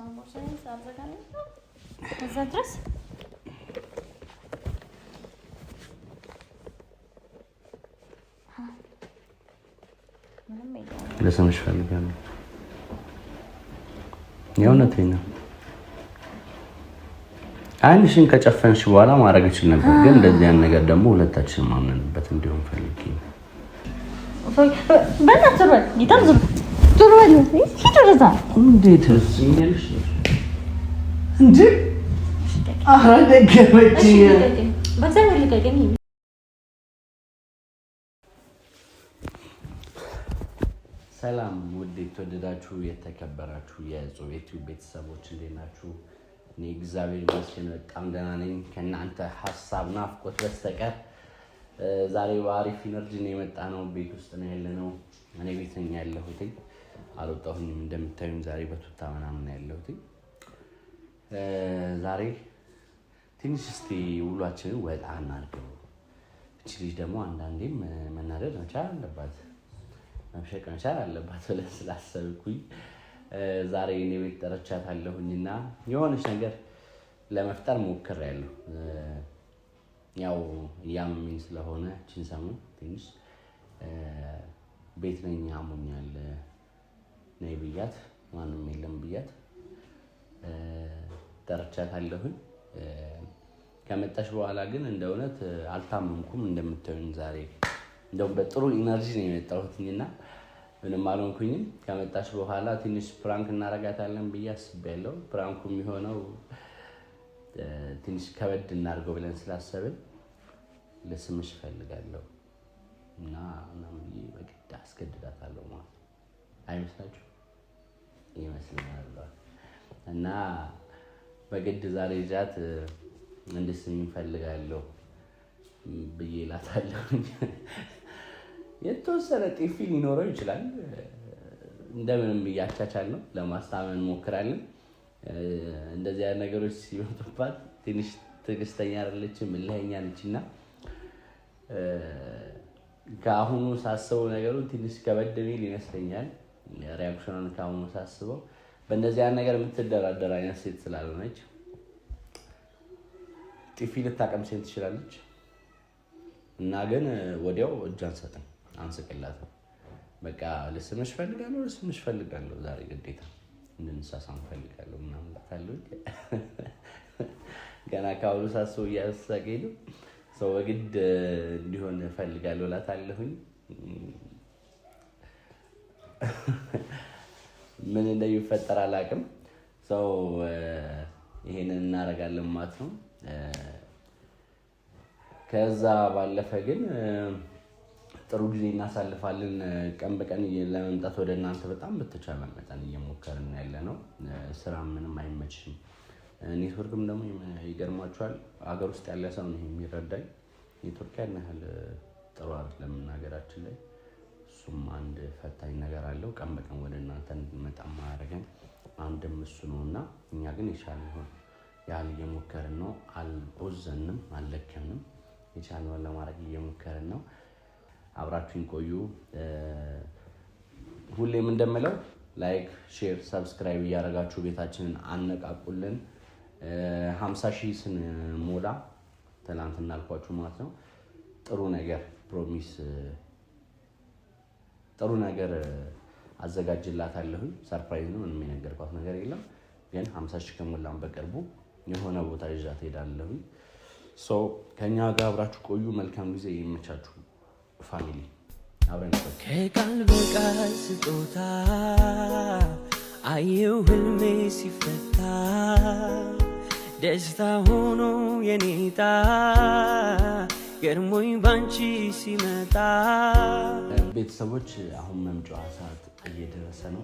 ቦርሳዬን ሳልዘጋለሁ እዛ ድረስ ለሰምሽ ፈልጋለሁ። የእውነቴን ነው። አይንሽን ከጨፈንሽ በኋላ ማድረግ እችል ነበር፣ ግን እንደዚህ ያን ነገር ደግሞ ሁለታችንም ማምነንበት እንዲሆን ፈልጌ ነው። በእናትህ በል ጌታም ዝም ዞር በል ሂድ ወደዛ። እንዴት ትመስኛለሽ እንዴ? አረ ደገመችኝ። በእግዚአብሔር ልቀቀኝ። ሰላም ውድ የተወደዳችሁ የተከበራችሁ የጾም ዩቲዩብ ቤተሰቦች እንዴት ናችሁ? እኔ እግዚአብሔር ይመስገን በጣም ደህና ነኝ። ከእናንተ ሀሳብ ናፍቆት በስተቀር ዛሬ በአሪፍ ኢነርጂ ነው የመጣ ነው። ቤት ውስጥ ነው ያለነው። እኔ ቤት ነኝ ያለሁት፣ አልወጣሁኝም። እንደምታዩኝ ዛሬ በቱታ ምናምን ነው ያለሁት። ዛሬ ትንሽ እስቲ ውሏችንን ወጣ እናድርገው። እቺ ልጅ ደግሞ አንዳንዴም መናደድ መቻል አለባት፣ መብሸቅ መቻል አለባት ብለን ስላሰብኩኝ ዛሬ እኔ ቤት ጠርቻታለሁኝና የሆነች ነገር ለመፍጠር ሞክሬያለሁ። ያው እያመመኝ ስለሆነ እቺን ሰሞን ትንሽ ቤት ነኝ አሞኛል ነይ ብያት ማንም የለም ብያት ጠርቻታለሁኝ። ከመጣሽ በኋላ ግን እንደ እውነት አልታመምኩም። እንደምታዩኝ ዛሬ እንደውም በጥሩ ኢነርጂ ነው የመጣሁትና ምንም አልሆንኩኝም። ከመጣሽ በኋላ ትንሽ ፕራንክ እናረጋታለን ብዬ አስቤያለሁ። ፕራንኩ የሚሆነው ትንሽ ከበድ እናድርገው ብለን ስላሰብን ልስምሽ እፈልጋለሁ እና በግድ አስገድዳታለሁ ማለት አይመስላችሁ? ይመስለኛል። እና በግድ ዛሬ ይዣት እንድስሚኝ እፈልጋለሁ ብዬ እላታለሁ። የተወሰነ ጤፊ ሊኖረው ይችላል። እንደምንም እያቻቻል ነው ለማስታመን እንሞክራለን። እንደዚህ አይነት ነገሮች ሲመጡባት ትንሽ ትዕግስተኛ አይደለችም፣ እልኸኛ ነችና ከአሁኑ ሳስበው ነገሩ ትንሽ ከበድ የሚል ይመስለኛል። ሪያክሽኗን ከአሁኑ ሳስበው በእንደዚህ አይነት ነገር የምትደራደር አይነት ሴት ስላልሆነች ጤፊ ልታቀምሰኝ ትችላለች እና ግን ወዲያው እጅ አንሰጥም፣ አንስቅላትም። በቃ ልስምሽ ፈልጋለሁ ዛሬ ግዴታ እንድንሳሳም ፈልጋለሁ ምናምን እላታለሁ። ገና ከአሁኑ ሳስበው እያሳቀኝ ነው። ሰው በግድ እንዲሆን እፈልጋለሁ እላታለሁኝ። ምን እንደሚፈጠር አላውቅም። ሰው ይሄንን እናደርጋለን ማለት ነው። ከዛ ባለፈ ግን ጥሩ ጊዜ እናሳልፋለን። ቀን በቀን ለመምጣት ወደ እናንተ በጣም በተቻለ መጠን እየሞከርን ያለ ነው። ስራ ምንም አይመችም። ኔትወርክም ደግሞ ይገርማችኋል፣ ሀገር ውስጥ ያለ ሰው ነው የሚረዳኝ። ኔትወርክ ያን ያህል ጥሩ አይደለም ሀገራችን ላይ። እሱም አንድ ፈታኝ ነገር አለው። ቀን በቀን ወደ እናንተ እንድንመጣ ማያደርገን አንድም እሱ ነው እና እኛ ግን የቻልነውን ያህል እየሞከርን ነው። አልቦዘንም፣ አልለከምንም። የቻልነውን ለማድረግ እየሞከርን ነው። አብራችሁን ቆዩ። ሁሌም እንደምለው ላይክ፣ ሼር፣ ሰብስክራይብ እያደረጋችሁ ቤታችንን አነቃቁልን። 50,000 ስንሞላ ትናንት እናልኳችሁ ማለት ነው ጥሩ ነገር ፕሮሚስ ጥሩ ነገር አዘጋጅላታለሁኝ። ሰርፕራይዝ ነው፣ ምንም የነገርኳት ነገር የለም። ግን 50,000 ከሞላን በቅርቡ የሆነ ቦታ ይዣት ሄዳለሁኝ። ሶ ከኛ ጋር አብራችሁ ቆዩ። መልካም ጊዜ ይመቻችሁ ፋሚሊ። አብረን ከቃል በቃል ስጦታ አየው ህልሜ ሲፈታ ደስታ ሆኖ የኔታ ገርሞኝ ባንቺ ሲመጣ። ቤተሰቦች አሁን መምጫዋ ሰዓት እየደረሰ ነው።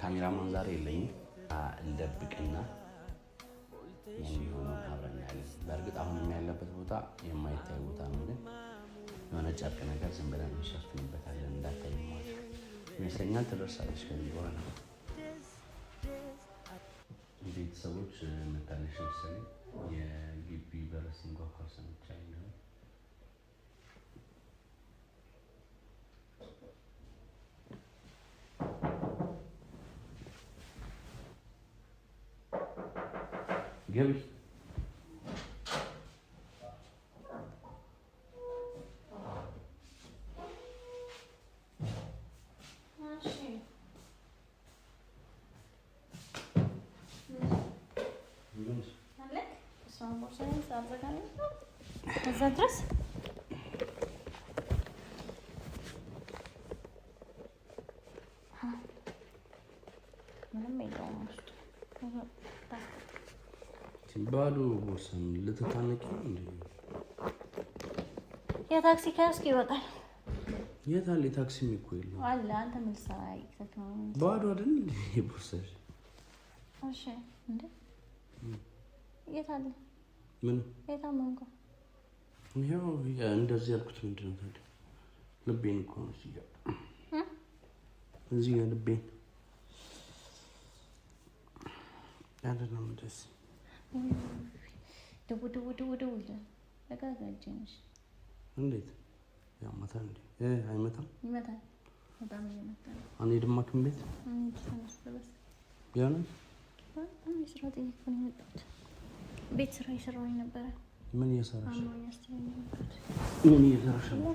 ካሜራማን ዛሬ የለኝም። እንደብቅና የሚሆነው አብረን ያለን። በእርግጥ አሁንም ያለበት ቦታ የማይታይ ቦታ ነው፣ ግን የሆነ ጨርቅ ነገር ዝም ብለን እንሸፍንበታለን እንዳታይ ማለት ይመስለኛል። ትደርሳለች ከዚህ በኋላ። ቤተሰቦች መታለሽ መሰለኝ። የግቢ በር ሲንኳኳ ሰምቻለሁ። ግቢ እዛ ድረስ ምንም የለውም ውስጡ። ባዶ ቦርሳም ልትታነቂ ነው እንዴ? የታክሲ ከያዝኩ ይወጣል። የት አለ? የታክሲም እኮ የለም አለ። አንተ ምን ልትሰራ ይከተው? ባዶ አይደል እንዴ ቦርሳሽ? እሺ እንዴ የት አለ? ምን የት አመንኩ? ይሄው እንደዚህ ያልኩት ምንድነው ታዲያ? ልቤን እኮ ነው እዚህ ጋር ልቤን አይደለም እንደዚህ ደው ይላል። ለጋጋጀንሽ እንዴት ያማታል እንዴ? አይመታም? ይመታል። በጣም ይመታል። አንዴ ደማክም ቤት ያነ ስራ ጠይቄ ነው የመጣሁት። ቤት ስራ እየሰራሁኝ ነበረ። ምን እየሰራሽ? ምን እየሰራሽ ነው?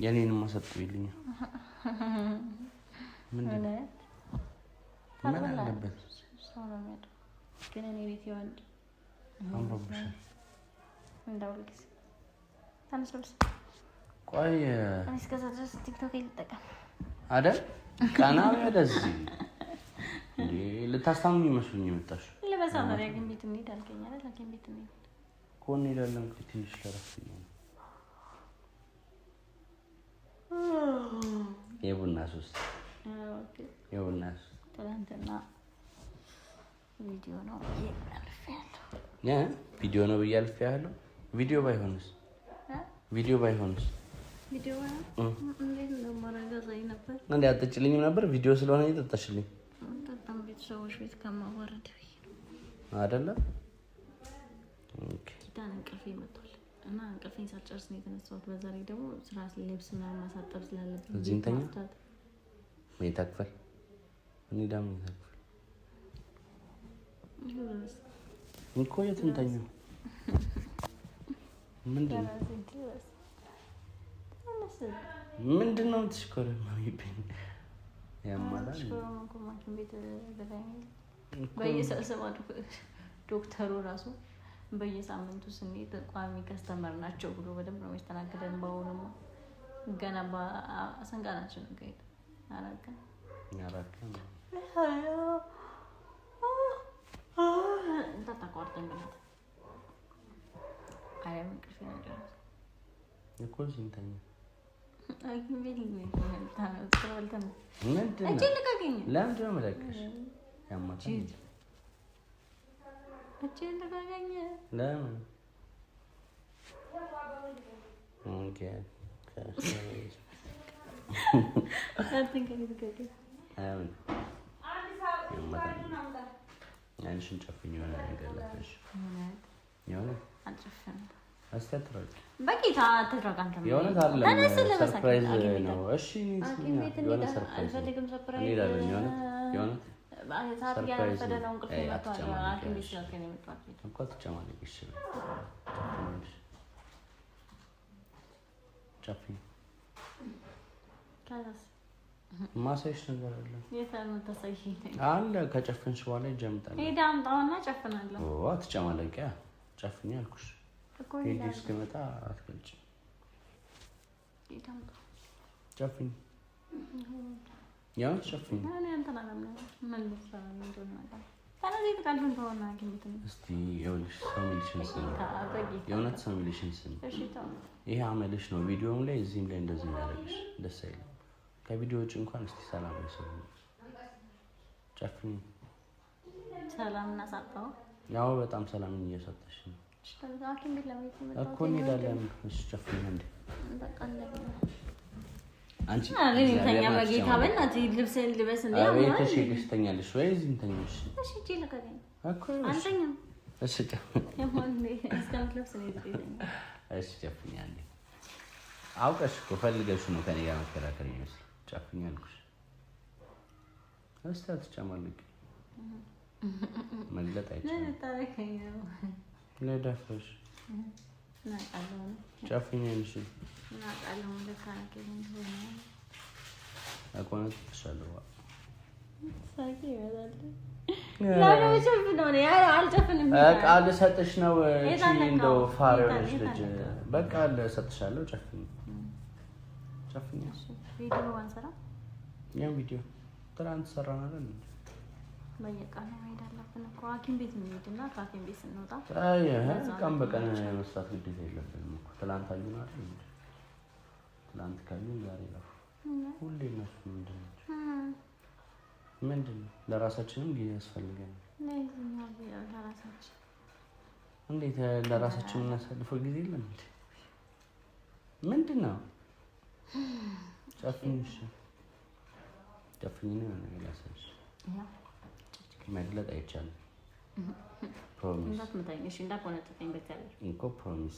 የኔንም አሰጥቶልኝ ምን አለበት? ሰው ነው የሚያደርገው። ግን እኔ ቤት ይወንድ አምሮብሻል። እንዳውል ጊዜ ታንስልስ ቆይ እስከዛ ድረስ ቲክቶክ ልጠቀም አይደል? ቀና ወደዚህ እንዴ ልታስታምኝ መስሎኝ የመጣሽ ለበሳመሪያ ግን ቤት እንሂድ አልከኝ አይደል? ላኪን ቤት እንሂድ ኮን ይላልም ትንሽ ለራስኝ የቡና ሶስት የቡና ሶስት ትናንትና ቪዲዮ ነው ቪዲዮ ነው ብዬ አልፌያለሁ። ቪዲዮ ባይሆንስ ቪዲዮ እንዴ አትጭልኝም ነበር? ቪዲዮ ስለሆነ እየጠጣሽልኝ በጣም ቤተሰቦች ቤት ከማወረድ አይደለ? ኦኬ ኪዳን እንቅልፌ መጥቷል እና እንቅልፌን ሳልጨርስ ነው የተነሳሁት። በዛ ላይ ደግሞ ስራ ልብስ ምናምን ማሳጠብ ስላለብኝ እዚህ እንተኛ መኝታ ክፍል እንሂዳ መኝታ ክፍል እኮ የት እንተኛ? ምንድን ነው የምትሽኮረመሚብኝ? ያማታል በየሰብሰባ ዶክተሩ ራሱ በየሳምንቱ ስንሄድ ቋሚ ከስተመር ናቸው ብሎ በደንብ ነው የሚስተናገደን። በአሁኑማ ገና በአሰንጋ ናቸው ነው ከሄደ አራቀን ተቋርጠን ብናት አይ ምን ቅርፍ ነገር እኮ ሲንተኛ አግኝ ቤት ታውቃለህ? ምንድን ነው ለምንድን ነው የምለቅሽ? ያማታል እጄን ልቀቀኝ። ለምን? ኦኬ አንቺን ጨፍኝ የሆነ ነገር ለፈሽ የሆነ አልጨፍንም። እስኪ አትራቂ በጌታ አትራቂ። አንተ የሆነ ታለ ሰርፕራይዝ ነው። እሺ የሆነ ሰርፕራይዝ እንሄዳለን። የሆነ ሰርፕራይዝ ነው። እኮ አትጨማለቂ። እሺ ጨፍኝ ማሳይሽ ነገር አለ አለ። ከጨፍንሽ በኋላ ይጀምጣል። ሄዳ አምጣውና ጨፍናለሁ። አትጨማለቂያ። ጨፍኝ አልኩሽ። ሄዲ እስክመጣ አትገልጭ። ጨፍኝ ያው ጨፍኝ። እስቲ ይኸውልሽ ሰው የሚልሽን ስሚ። የእውነት ሰው የሚልሽን ስሚ። ይሄ አመልሽ ነው። ቪዲዮም ላይ እዚህም ላይ እንደዚህ የሚያደርግሽ ደስ አይልም። ከቪዲዮ ውጭ እንኳን እስቲ ሰላም ይሰሩ። ጨፍኝ። ሰላም እናሳጣው። ያው በጣም ሰላም እየሰጠሽ ነው እኮ እንሄዳለን። እሺ ጨፍኝ እንዴ አንቺ ተኛ በጌታ በእናትህ ልብስህን ልበስ እንዴ። አቤት እሺ ልስተኛልሽ ወይ እዚህ እንተኛሽ? እሺ እጄ ለቀቀኝ እኮ አንተኛም። እሺ እሺ ጨፍኝ አንዴ። አውቀሽ እኮ ፈልገሽ ነው ከኔ ጋር መከራከር ይመስል ጨፍኝ አልኩሽ። እስቲ አትጨማለቂ። መግለጥ አይቻልም። ለዳፈሽ ጨፍኛልሽ አቆነጥጥሻለሁ። ቃል ሰጥሽ ነው። እንደው ፋር የሆነች ልጅ በቃ ሰጥሻለሁ። ጨፍኝ ጨፍኝ። ያን ቪዲዮ ትናንት ሰራን አይደል? በየቀኑ መሄድ አለብን እኮ ሐኪም ቤት እንሄድና ከሐኪም ቤት ስንወጣ ቀን በቀን መስራት ግዴታ የለብንም እኮ። ትናንት አዩን አይደል? ትናንት ካዩን ዛሬ ነው። ሁሌ እነሱ ምንድን ነው ለራሳችንም ጊዜ ያስፈልገናል። እንዴት ለራሳችን እናሳልፈው ጊዜ የለም እንዴ? ምንድን ነው ጨፍኝ ጨፍኝ ነው ነገር ያሳይሽ። መግለጥ አይቻልም። ፕሮሚስ እኮ ፕሮሚስ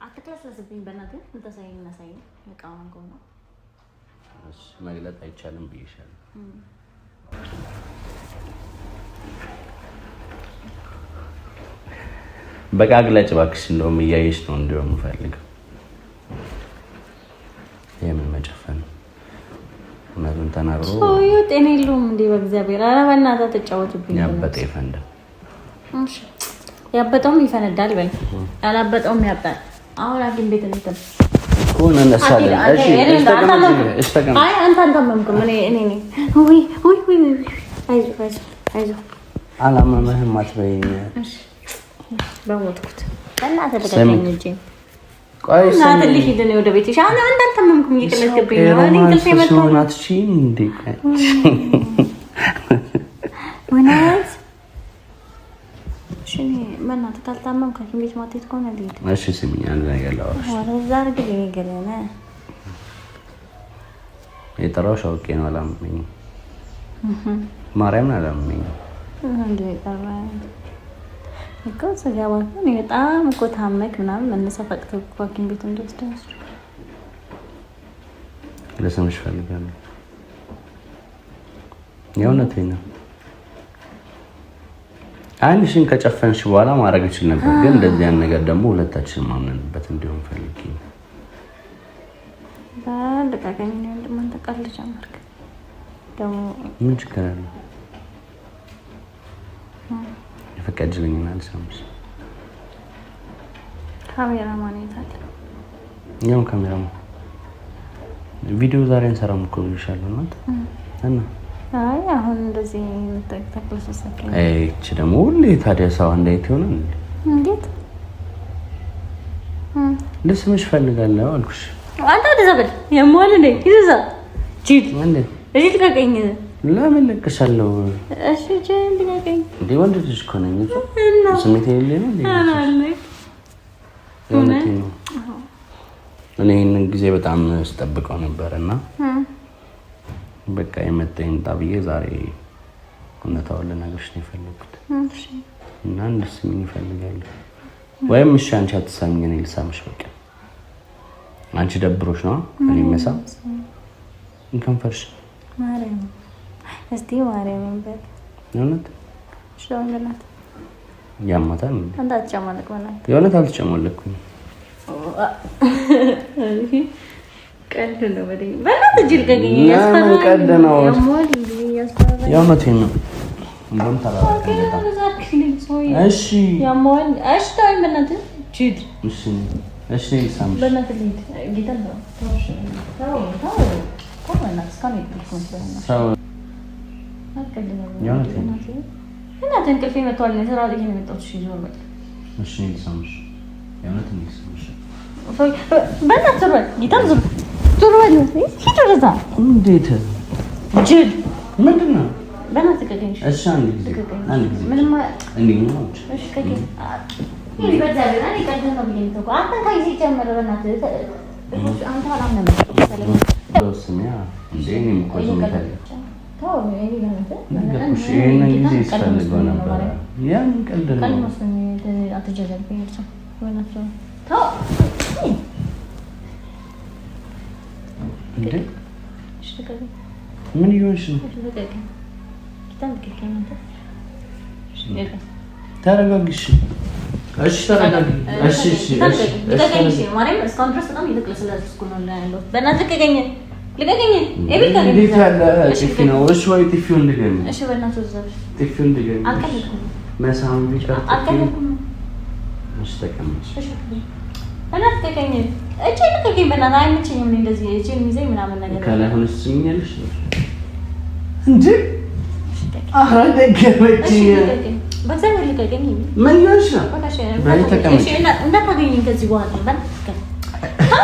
አትክለስለስብኝ በእናትህ። እንተሳይኝ እናሳይኝ እቃውን ከሆነ መግለጥ አይቻልም ብዬሻለሁ። በቃ ግለጭ እባክሽ። እንደውም እያየሽ ነው እንደውም የምፈልገው። የምን መጨፈን ነው? እውነቱን ተናግሮ ሰውዬው ጤና የለውም እንዴ? በእግዚአብሔር ኧረ በእናትህ ተጫወትብኝ። ያበጠ ይፈንዳ። እሺ ያበጠውም ይፈነዳል በል፣ ያላበጠውም ያብጣል። አሁን ሐኪም ቤት እንትን ሆነ ነሳለ። እሺ እስተቀም አይ አንተ አልታመምክም። እኔ ውይ አይዞህ አላመመህም አትበይኝ። እሺ በሞትኩት በእናትህ ልቀቀኝ እንጂ ቆይ እናትህ ልሂድ እኔ ወደ ቤትሽ። አሁን አንተ አልታመምክም እየቀለድክብኝ ነው። እኔ እንቅልፌ መጥቷል። ናትሽም እንዴ ወናት እሺ በእናትህ ካልታመምክ ሐኪም ቤት ማትሄድ ከሆነ ልሂድ። እሺ ስሚኝ አንድ ነገር ላወራሽ። ወደዛ አድርግልኝ ገለነ የጠራሁሽ አውቄ ነው። አላመመኝም ማርያምን አላመመኝም። እንዴ ቀረ እኮ ስገባ እኔ በጣም እኮ ታመክ ምናምን መነሳት አቅቶህ እኮ ሐኪም ቤት እንደወስደህ ለስምሽ ፈልጋለሁ። የእውነቴን ነው። አይንሽን ከጨፈንሽ በኋላ ማድረግ እችል ነበር፣ ግን እንደዚህ ያን ነገር ደግሞ ሁለታችንም ማምነንበት እንዲሆን ፈልጌ ነው። ልቀቀኝ። ወንድም አንተ ቀልድ ጀመርክ ደግሞ። ምን ችግር አለ? የፈቀድልኝና ልሰምሽ። ካሜራማን የት አለ? ያው ካሜራማን ቪዲዮ ዛሬ እንሰራም እኮ ብዬሻለሁ እና አይ አሁን እንደዚህ ተክለስ ሰከኝ። እቺ ደግሞ ሁሌ ታዲያ ሰው አንድ አይነት ይሆናል እንዴት? ልስምሽ ፈልጋለሁ አልኩሽ። አንተ ደዘበል የሞል እንዴ ይዘዛ ጂት እንዴ እሺ ልቀቀኝ። ለምን ልቅሻለሁ? እሺ ጂት ልቀቀኝ። እንዴ ወንድ ልጅ እኮ ነኝ እኮ ስሜት የለኝም እንዴ? ነው እኔ ይሄንን ጊዜ በጣም ስጠብቀው ነበርና በቃ የመጣኝ ጣብዬ ዛሬ እውነታውን ልነግርሽ ነው የፈለኩት። እና እንድትስሚኝ እፈልጋለሁ። ወይም እሺ አንቺ አትሳሚኝ እኔ ልሳምሽ። በቃ አንቺ ደብሮሽ ነው እኔ መሳም እንከንፈርሽ ማርያም እስቲ ማርያም እንበል እውነት ሸውንላት ያማታል። አንተ አትጨማለቅ ማለት የእውነት አልተጨማለቅኩም። ቀልድ ነው በደኝ በእናትህ እጅ ልቀቀኝ። ያስፈራኝ ቀልድ ነው። ያሟል እንዴ ያስፈራኝ። የእውነቴን ነው። እንደውም ተራራቀ። እሺ ያሟል። እሺ ታይም በእናትህ ጂድ እሺ እሺ ልሳምሽ በእናትህ ልሂድ። ጌታ ነው ታውሽ ታው በእናትህ እስካሁን የጠልኩት ሰው አትቀልድ ነው። የእውነቴን ነው። እናትህ እንቅልፌ መጥቷል። ነው ስራ ላይ ነው የመጣሁት። እሺ ዞር በል። እሺ ልሳምሽ የእውነቴን ነው። በእናትህ ዞር በል። ጌታ ዞር በል። ሂድ ወደዛ። እንዴት ጅል ምንድን ነው? በእናትህ ልቀቀኝ። እሺ አንድ ጊዜ ምንም እንዴ ነው? እሺ ከዚህ ይሄ በእግዚአብሔር እኔ ቀልድ ነው ብዬሽ ነው። አንተ ከዚህ ጀመረ በእናትህ አንተ አላምንም መሰለኝ። ስሚያ እንዴ እኔም እኮ ዝምታለሁ። ተው እኔ ነገርኩሽ። ይሄንን ጊዜ ስፈልገው ነበር። ያን ቀልድ ነው። ቀልድ መስሎኝ አትጀዘብኝ። እርሱ በእናትህ ተው እንዴ እሺ ልቀቀኝ። ምን ይሆንሽ ነው? እሺ ልቀቀኝ። ጌታን ልቀቀኝ አንተ ተረጋግሽ። እሺ ተረጋግ። እሺ እሺ እሺ ልቀቀኝ። እሺ ማርያም እስካሁን ድረስ በጣም እየተቅለሰለስኩ ነው ያለው። በእናትህ ልቀቀኝ፣ ልቀቀኝ። ኤቢካ እንዴት ያለ ጥፊ ነው? እሺ ወይ ጥፊውን ልገኝ። እሺ በእናትህ ዘር ጥፊውን ልገኝ። አልቀለድኩም። መሳም ቢቀር አልቀለድኩም። እሺ ተቀመጭ። እሺ በእናትህ ልቀቀኝ። እጄ ልቀቀኝ። በእናትህ አይመቸኝም እንደዚህ እጄን ይዘኝ ምናምን ነገር ከላይ ሆነሽ ስሚኛለሽ እንዴ? አረ ደገመችኝ። በእግዚአብሔር ልቀቀኝ። ምን ይሆንሽ ነው? እሺ እንዳታገኘኝ ከዚህ በኋላ በእናትህ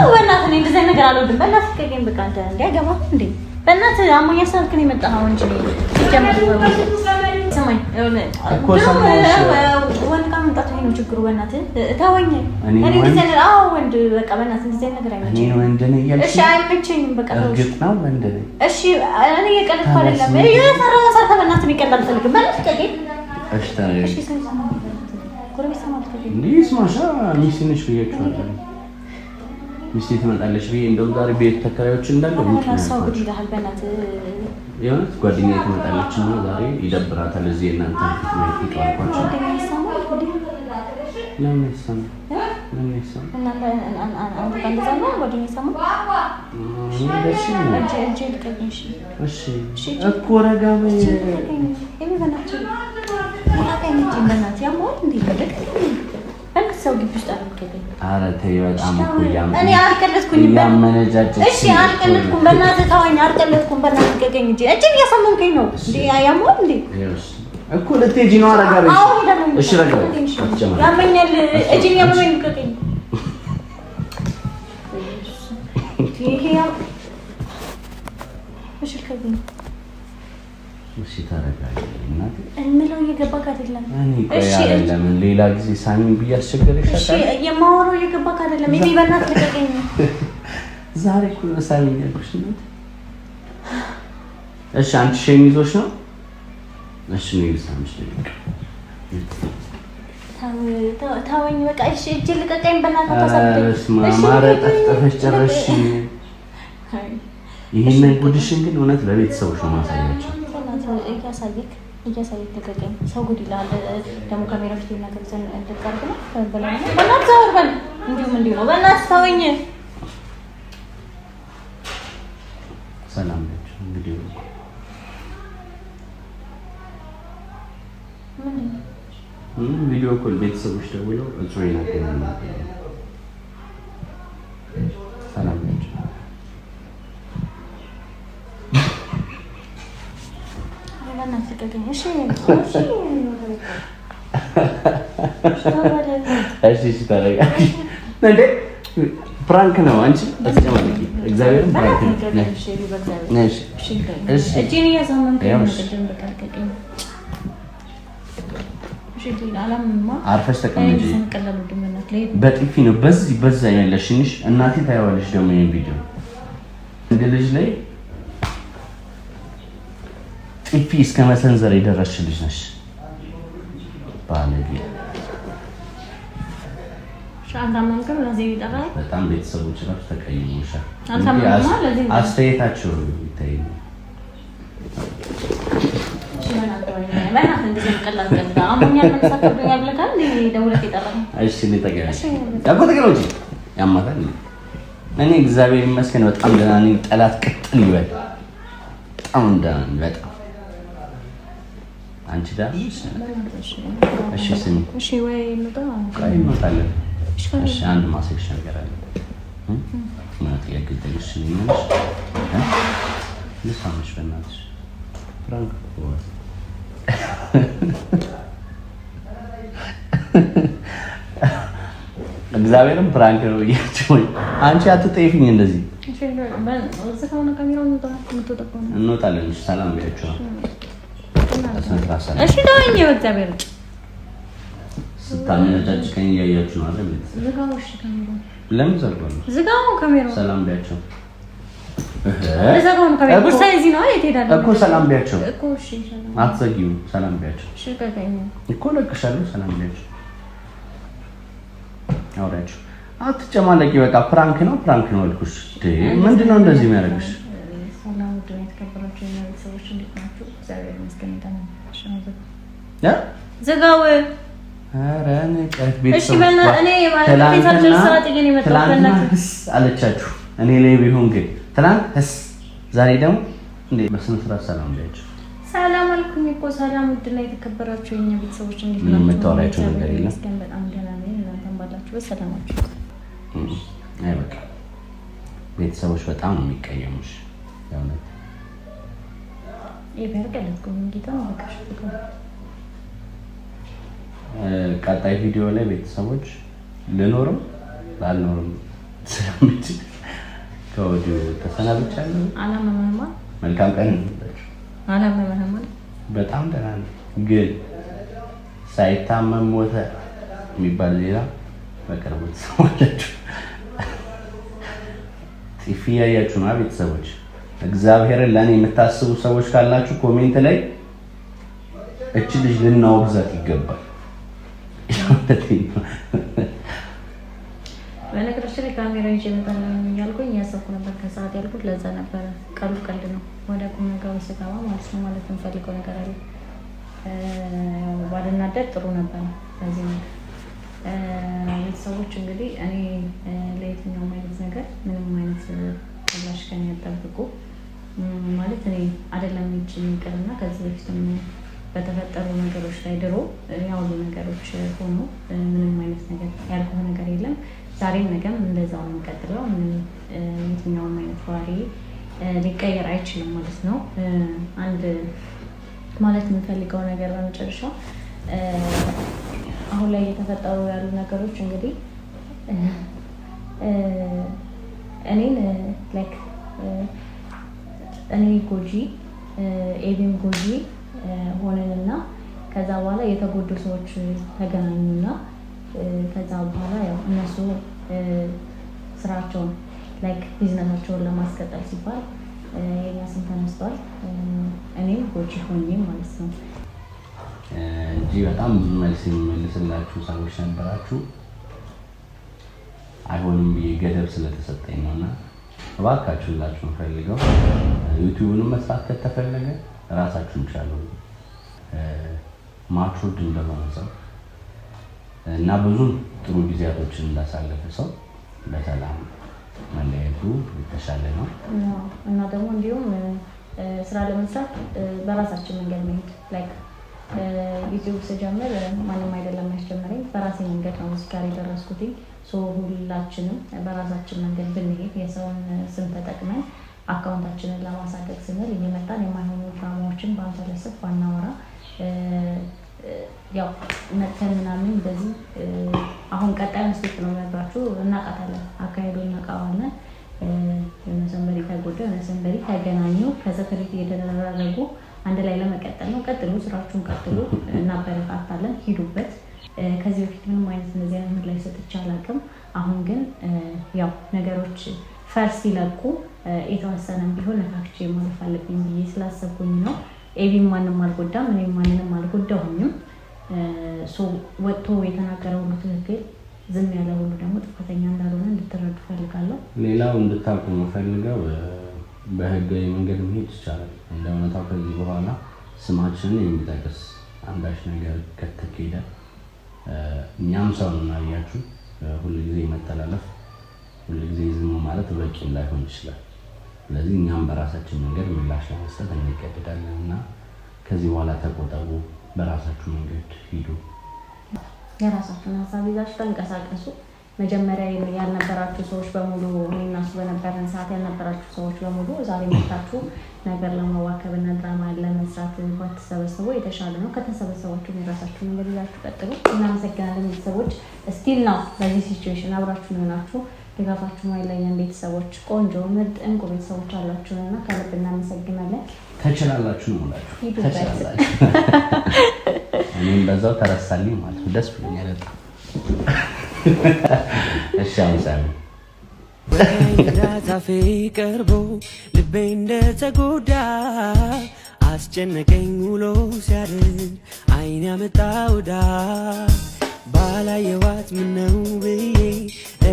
በእናትህ እኔ እንደዚህ ነገር አልወድም። በእናትህ ልቀቀኝ። በቃ አንተ እንዲያገባ እንዴ በእናትህ አሞኛ ሳልክን የመጣኸው እንጂ ሲጀምር ስማኝ እኮ ሰማሽ። ወንድ ጋር መምጣት ይሄ ነው ችግሩ። በእናትህ ተወኝ። እኔ እንደዚህ ነገር ወንድ በቃ በእናትህ እንደዚህ ነገር አይመቸኝም። እኔ ወንድ ነኝ እያልሽ? እሺ አይመቸኝም። በቃ እርግጥ ነው ወንድ ነኝ። እሺ እኔ የቀለድኩ አይደለም። እኔ የፈራው ሳታ በእናትህ የሚቀልድ አልፈልግም። በእናትህ ልቀቀኝ። እሺ ታዲያ እሺ ጎረቤት ሰማት ከዚህ እንዴ ስማሻ ሚስት ነሽ ብያችኋለሁ። ሚስት ትመጣለች ብዬ እንደውም ዛሬ ቤት ተከራዮች እንዳለ ሰው ጉድ ይላል። በእናትህ የሆነች ጓደኛዬ ትመጣለች እና ዛሬ ይደብራታል። እዚህ እናንተ ፊት ነው ይጫወቷቸው። ለምን ይሰማ ለምን ይሰማ እናንተ አንተ ካንተ ዘማ ጓደኛዬ ይሰማ ደስ ይላል። እጄ ልቀቀኝ። እሺ እኮ ረጋ በይ። እኔ በእናትህ በእናትህ ያሟል እንዴ ሰው ግቢ ውስጥ አልከገኝ። ኧረ ተይ በጣም እኮ እኔ አልቀለድኩኝም። እያመነጫጨች እሺ አልቀለድኩም። በእናትህ ተወኝ። አልቀለድኩም። በእናትህ ልቀቀኝ እንጂ እጅን እያሳመምከኝ ነው እንዴ? ያሟል እንዴ እኮ ልትሄጂ ነው? ረጋ በይ። እሺ ረጋ በይ። ያመኛል። እጅን ያመመኝ ልቀቀኝ። ይሄ እሺ ልቀቀኝ። እሺ ታረጋለህ እናቴ። እንምለው እየገባክ አይደለም። እሺ አይደለም ሌላ ጊዜ ሳሚን ብዬ አስቸገረሽ አታውቅም። እሺ የማወራው እየገባክ አይደለም። እኔ በእናትህ ልቀቀኝ። ዛሬ እኮ ሳሚን ያልኩሽ ነው። እሺ አንቺ ሸሚዞች ነው። እሺ ነው ይልሳምሽ ልቀቅ። ታወኝ በቃ። እሺ እጄ ልቀቀኝ በእናትህ ታሳብደኝ። እሺ ማማረ ጠፍጠፈሽ ጨረሽ። ይሄንን ጉድሽን ግን እውነት ለቤተሰቦች ነው ማሳያቸው። እያሳየክ ልቀቀኝ። ሰው ጉድ ይላል ደግሞ ካሜራ ፊት ነገር ዘን እንደቀርብ ነው በላና በእናትህ ዘወር በል። እንዲሁም እንዲሁ ነው። በእናትህ ታወኝ። ሰላም ነች እንግዲህ ቪዲዮ ኮል ቤተሰቦች ደውለው እጹ ይናገራሉ። ሰላም ነች። እሺ ታረጋጊ እንዴ ፕራንክ ነው። አንቺ አስጨማለቂ እግዚአብሔርን ፕራንክ ነው። እሺ እጄን እያሳመምከኝ ነው። ቅድም በቃ ልቀቀኝ። አርፈሽ ተቀመጪ። በጥፊ ነው በዚህ በዛ ያለሽንሽ እናቴ ታየዋለሽ። ደግሞ ይሄን ቪዲዮ እንደ ልጅ ላይ ጥፊ እስከ መሰንዘር የደረስሽ ልጅ ነሽ። ባለጌ በጣም ቤተሰቦች ራሱ ተቀይሞሻል። አስተያየታቸው ይታይ ነው። እኔ እግዚአብሔር ይመስገን በጣም ደህና ነኝ። ጠላት ቅጥል ይበል። በጣም ደህና ነኝ በጣም። አንቺ ዳር እሺ ስሚ እሺ ወይ እንወጣለን። እሺ አንድ ማሰክሽ ነገር አለ ማለት ያግልጥልሽ ነው። ልሳምሽ በእናትሽ ፍራንክ እግዚአብሔርም ፍራንክ ነው እያልኩኝ አንቺ አትጠይፊኝ እንደዚህ። እንወጣለን። ሰላም ቢያቸው እሺ ተወኝ። በእግዚአብሔር ስታመነጫጭቀኝ እያያችሁ ነው አይደል? ለምን ዘጋው? ዝጋው ካሜራው። ሰላም ቢያቸው ዝጋው ካሜራው። ቦርሳዬ እዚህ ነው። የት ሄዳለሁ እኮ ሰላም ቢያቸው እኮ። እሺ ሰላም አትዘጊው። ሰላም ቢያቸው እሺ ከገኝ እኮ ለቅሻለሁ። ሰላም ቢያቸው አውራችሁ አትጨማለቂ። በቃ ፕራንክ ነው ፕራንክ ነው አልኩሽ። ምንድነው እንደዚህ የሚያደርግሽ? ሰላም ድሬት ከበራችሁ ነው። ሰዎች እንዴት ናችሁ? እግዚአብሔር ይመስገን። ዘጋው ኧረ ንቀት አለቻችሁ። እኔ ላይ ቢሆን ግን ትናንት ዛሬ ደግሞ እንዴ በስነ ስርዓት ሰላም ላችሁ። ሰላም አልኩኝ እኮ ሰላም። ውድና የተከበራችሁ የኛ ቤተሰቦች እንዴት ናችሁ? የምታወራቸው ነገር የለም። በጣም ደህና ነኝ። እናንተም ባላችሁበት ሰላማችሁ። አይ በቃ ቤተሰቦች በጣም ነው የሚቀየሙሽ። ያውነት ይበርቀለት ጌታ በቃሽ። ቀጣይ ቪዲዮ ላይ ቤተሰቦች ልኖርም ላልኖርም ስለምችል ከወዲሁ ተሰናብቻለሁ። አላመመህማ? መልካም ቀን። አላመመህማ? በጣም ደህና ነኝ፣ ግን ሳይታመም ሞተ የሚባል ሌላ በቅርቡ ትሰማላችሁ። ጢፊ ያያችሁ ነው ቤተሰቦች። እግዚአብሔርን ለእኔ የምታስቡ ሰዎች ካላችሁ ኮሜንት ላይ እቺ ልጅ ልናወግዛት ይገባል። በነገራችን ላይ ካሜራ ይዤ እመጣለሁ እያልኩኝ እያሰብኩ ነበር ከሰዓት ያልኩት ለዛ ነበረ። ቀልድ ነው። ወደ ቁም ነገሩ ስገባ ማለት ነው ማለት የምፈልገው ነገር አለ። ባልናደድ ጥሩ ነበር። በዚህ ቤተሰቦች እንግዲህ እኔ ለየትኛውም አይነት ነገር ምንም አይነት ምላሽ ከኔ ያጠብቁ ማለት እኔ አይደለም እንጂ ይቅርና ከዚህ በፊትም በተፈጠሩ ነገሮች ላይ ድሮ ያሉ ነገሮች ሆኖ ምንም አይነት ነገር ያልኩህ ነገር የለም። ዛሬም ነገም እንደዛው ነው የሚቀጥለው። የትኛውም አይነት ባህሪ ሊቀየር አይችልም ማለት ነው። አንድ ማለት የምፈልገው ነገር በመጨረሻ አሁን ላይ የተፈጠሩ ያሉ ነገሮች እንግዲህ እኔን ላይክ እኔ ጎጂ ኤቢም ጎጂ ሆነንና ከዛ በኋላ የተጎዱ ሰዎች ተገናኙና ከዛ በኋላ ያው እነሱ ስራቸውን ላይክ ቢዝነሳቸውን ለማስቀጠል ሲባል የኛ ስም ተነስቷል። እኔም ጎጂ ሆኜ ማለት ነው እንጂ በጣም ብዙ መልስ የሚመልስላችሁ ሰዎች ነበራችሁ። አይሆንም ብዬ ገደብ ስለተሰጠኝ ነውና እባካችሁ ላችሁ ፈልገው ዩቲዩብንም መስራት ከተፈለገ ራሳችሁን ቻሉ። ማቹርድ እንደሆነ ሰው እና ብዙ ጥሩ ጊዜያቶችን እንዳሳለፈ ሰው በሰላም መለያየቱ የተሻለ ነው እና ደግሞ እንዲሁም ስራ ለመስራት በራሳችን መንገድ መሄድ ላይክ ዩቲዩብ ስጀምር ማንም አይደለም ያስጀመረኝ፣ በራሴ መንገድ ነው እዚህ ጋር የደረስኩት። ሁላችንም በራሳችን መንገድ ብንሄድ የሰውን ስም ተጠቅመን አካውንታችንን ለማሳደግ ስንል እየመጣን የማይሆኑ ድራማዎችን ባንተለስፍ ባናወራ ያው መተን ምናምን እንደዚህ አሁን ቀጣዩን ስቴፕ ነው የሚያባችሁ። እናውቃታለን፣ አካሄዱ እናውቃዋለን። የሆነ ሰንበሪ ተጎዳ፣ የሆነ ሰንበሪ ተገናኙ፣ ከዛ ትሪት እየተደራረጉ አንድ ላይ ለመቀጠል ነው። ቀጥሉ፣ ስራችሁን ቀጥሉ፣ እናበረታታለን፣ ሂዱበት። ከዚህ በፊት ምንም አይነት እንደዚህ አይነት ምን ላይ ሰጥቼ አላውቅም። አሁን ግን ያው ነገሮች ፈርስ ሲለቁ የተወሰነም ቢሆን ነካክቼ ማለፍ አለብኝ ብዬ ስላሰብኩኝ ነው። ኤቢም ማንም አልጎዳም፣ እኔም ማንንም አልጎዳሁኝም። ወጥቶ የተናገረ ሁሉ ትክክል፣ ዝም ያለ ሁሉ ደግሞ ጥፋተኛ እንዳልሆነ እንድትረዱ ፈልጋለሁ። ሌላው እንድታውቁ የምፈልገው በህጋዊ መንገድ መሄድ ይቻላል። እንደ እውነታው ከዚህ በኋላ ስማችንን የሚጠቅስ አንዳች ነገር ከተካሄደ እኛም ሰው እናያችሁ። ሁልጊዜ መተላለፍ፣ ሁልጊዜ ዝም ማለት በቂም ላይሆን ይችላል። ስለዚህ እኛም በራሳችን መንገድ ምላሽ ለመስጠት እንገደዳለን እና ከዚህ በኋላ ተቆጠቡ፣ በራሳችሁ መንገድ ሂዱ። የራሳችሁን ሀሳብ ይዛችሁ ተንቀሳቀሱ። መጀመሪያ ያልነበራችሁ ሰዎች በሙሉ እኔና እሱ በነበረን ሰዓት ያልነበራችሁ ሰዎች በሙሉ ዛሬ መጣችሁ ነገር ለመዋከብና ድራማ ለመስራት ባትሰበሰቡ የተሻለ ነው። ከተሰበሰባችሁ የራሳችሁ መንገድ ይዛችሁ ቀጥሉ። እናመሰግናለን ቤተሰቦች። ስቲል ነው በዚህ ሲቹዌሽን አብራችሁ ናችሁ። ድጋፋችሁ አይለየን ቤተሰቦች። ቆንጆ ምርጥ እንቁ ቤተሰቦች አላችሁና ከልብ እናመሰግናለን። ተችላላችሁ ነው ማለት ተችላላችሁ። እኔም በዛው ተረሳልኝ ማለት ነው። ደስ ብሎኛል በጣም። እሺ አምሳሌ ወዳታፌ ቀርቦ ልቤ እንደተጎዳ አስጨነቀኝ ውሎ ሲያድር አይን ያመጣውዳ ባላየዋት ምነው ብዬ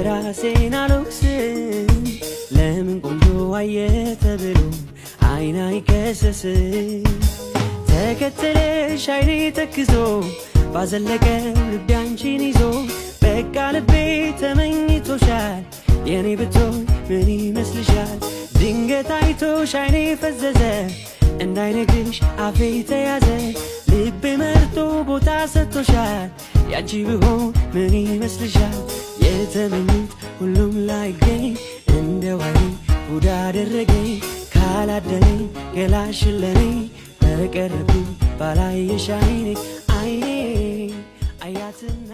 ራሴን አልወቅስም። ለምን ቆንጆ አየ ተብሎ አይን አይከሰስም። ተከተለሽ አይኔ ተክዞ ባዘለቀ ልቤ አንቺን ይዞ በቃ ልቤ ተመኝቶሻል የኔ ብትሆን ምን ይመስልሻል ድንገት አይቶሽ አይኔ ፈዘዘ እንዳይነግርሽ አፌ ተያዘ ልቤ መርጦ ቦታ ሰጥቶሻል ያንቺ ብሆን ምን ይመስልሻል የተመኙት ሁሉም ላይገኝ እንደ ዋይ ጉድ አደረገኝ ካላደለኝ ገላሽለኔ በቀረብኝ ባላየሽ አይኔ አያትና